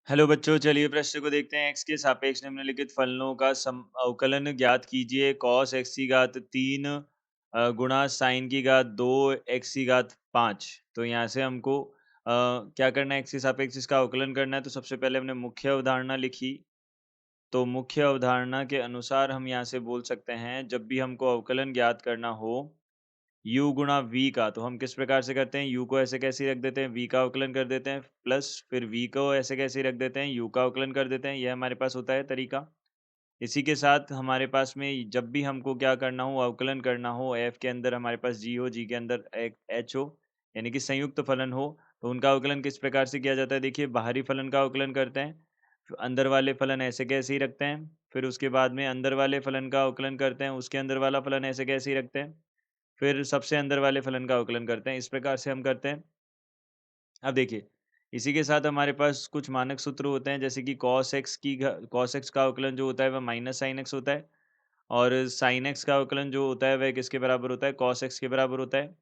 Hello बच्चों, चलिए प्रश्न को देखते हैं। x के सापेक्ष निम्नलिखित फलनों का अवकलन ज्ञात कीजिए। cos x की घात 3 गुणा sin की घात 2 x की घात 5। तो यहाँ से हमको क्या करना है, x के सापेक्ष इसका अवकलन करना है। तो सबसे पहले हमने मुख्य अवधारणा लिखी। तो मुख्य अवधारणा के अनुसार हम यहाँ से बोल सकते हैं, जब भी हमको अवकलन ज्ञात करना हो u गुणा v का, तो हम किस प्रकार से करते हैं, u को ऐसे कैसे रख देते हैं, v का अवकलन कर देते हैं, प्लस फिर v को ऐसे कैसे रख देते हैं, u का अवकलन कर देते हैं। यह हमारे पास होता है तरीका। इसी के साथ हमारे पास में जब भी हमको क्या करना हो, अवकलन करना हो, f के अंदर हमारे पास g हो, g के अंदर एक h हो, यानी कि संयुक्त फलन हो, तो उनका अवकलन किस प्रकार से किया जाता है। देखिए, बाहरी फलन का अवकलन करते हैं, फिर अंदर वाले फलन ऐसे कैसे ही रखते हैं, फिर उसके बाद में अंदर वाले फलन का अवकलन करते हैं, उसके अंदर वाला फलन ऐसे कैसे ही रखते हैं, फिर सबसे अंदर वाले फलन का अवकलन करते हैं। इस प्रकार से हम करते हैं। अब देखिए, इसी के साथ हमारे पास कुछ मानक सूत्र होते हैं, जैसे कि cos x का अवकलन जो होता है वह माइनस साइन एक्स होता है, और साइन एक्स का अवकलन जो होता है वह किसके बराबर होता है, cos x के बराबर होता है।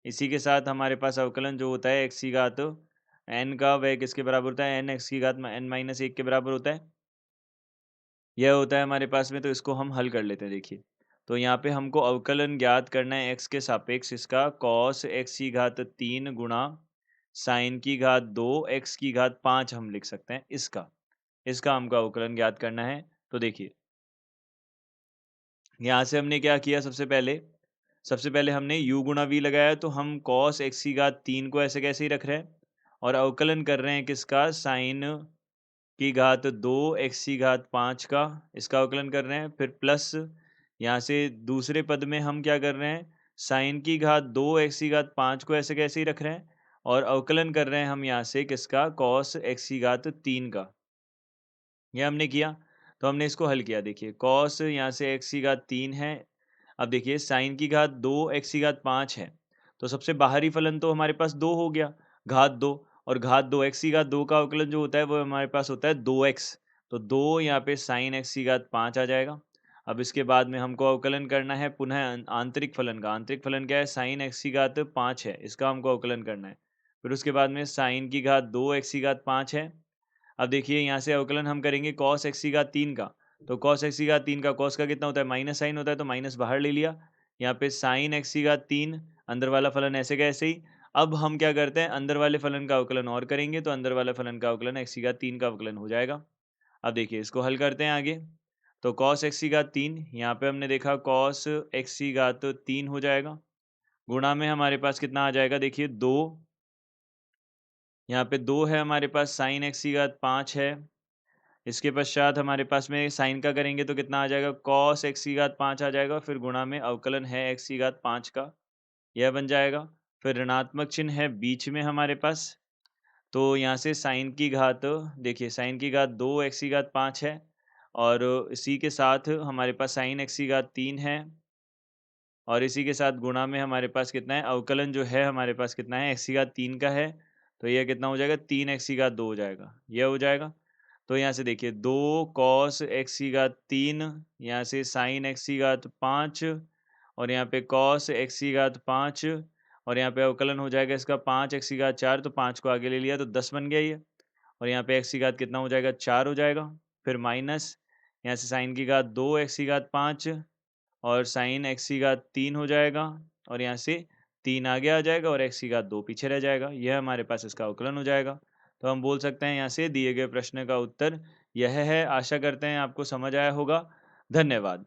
इसी के साथ हमारे पास अवकलन जो होता है x की घात n का, वह किसके बराबर होता है, n x की घात n माइनस 1 के बराबर होता है। यह होता है हमारे पास में। तो इसको हम हल कर लेते हैं। देखिए, तो यहाँ पे हमको अवकलन ज्ञात करना है x के सापेक्ष इसका, cos x की घात 3 गुणा साइन की घात 2 x की घात 5 हम लिख सकते हैं इसका। इसका हमको अवकलन ज्ञात करना है। तो देखिए, यहाँ से हमने क्या किया, सबसे पहले हमने u गुणा v लगाया, तो हम cos x की घात 3 को ऐसे कैसे ही रख रहे हैं, और अवकलन कर रहे हैं किसका, साइन की घात 2 x की घात 5 का, इसका अवकलन कर रहे हैं। फिर प्लस यहाँ से दूसरे पद में हम क्या कर रहे हैं, साइन की घात 2 x की घात 5 को ऐसे कैसे ही रख रहे हैं, और अवकलन कर रहे हैं हम यहाँ से किसका, cos x की घात 3 का। यह हमने किया। तो हमने इसको हल किया। देखिए, cos यहाँ से x की घात 3 है। अब देखिए, साइन की घात 2 x की घात 5 है। तो सबसे बाहरी फलन तो हमारे पास 2 हो गया, घात 2, और घात 2 x की घात 2 का अवकलन जो होता है वो हमारे पास होता है 2x। तो 2 यहाँ पे साइन x की घात 5 आ जाएगा। अब इसके बाद में हमको अवकलन करना है पुनः आंतरिक फलन का। आंतरिक फलन क्या है, साइन x की घात 5 है, इसका हमको अवकलन करना है। फिर उसके बाद में साइन की घात 2 x की घात 5 है। अब देखिए, यहाँ से अवकलन हम करेंगे cos x की घात 3 का। तो cos x की घात 3 का, cos का कितना होता है, माइनस साइन होता है, तो माइनस बाहर ले लिया। यहाँ पे sin x की घात 3, अंदर वाला फलन ऐसे का ऐसे ही। अब हम क्या करते हैं, अंदर वाले फलन का अवकलन और करेंगे, तो अंदर वाले फलन का अवकलन x की घात 3 का अवकलन हो जाएगा। अब देखिए, इसको हल करते हैं आगे। तो cos x की घात 3, यहाँ पे हमने देखा cos x की घात 3 हो जाएगा, गुणा में हमारे पास कितना आ जाएगा, देखिए 2, यहाँ पे 2 है हमारे पास, sin x की घात 5 है। इसके पश्चात हमारे पास में साइन का करेंगे तो कितना आ जाएगा, cos x की घात 5 आ जाएगा, फिर गुणा में अवकलन है x की घात 5 का, यह बन जाएगा। फिर ऋणात्मक चिन्ह है बीच में हमारे पास, तो यहाँ से साइन की घात, देखिए साइन की घात 2 x की घात 5 है, और इसी के साथ हमारे पास साइन x की घात 3 है, और इसी के साथ गुणा में हमारे पास कितना है, अवकलन जो है हमारे पास कितना है, x की घात 3 का है। तो यह कितना हो जाएगा, 3x की घात 2 हो जाएगा, यह हो जाएगा। तो यहाँ से देखिए, 2 cos x की घात 3, यहाँ से sin x की घात 5, और यहाँ पे cos x की घात 5, और यहाँ पे अवकलन हो जाएगा इसका 5x की घात 4, तो 5 को आगे ले लिया तो 10 बन गया ये। और यहाँ पे x की घात कितना हो जाएगा, 4 हो जाएगा। फिर माइनस यहाँ से sin की घात 2 x की घात 5, और sin x की घात 3 हो जाएगा, और यहाँ से 3 आगे आ जाएगा, और x की घात 2 पीछे रह जाएगा। यह हमारे पास इसका अवकलन हो जाएगा। तो हम बोल सकते हैं यहाँ से दिए गए प्रश्न का उत्तर यह है। आशा करते हैं आपको समझ आया होगा। धन्यवाद।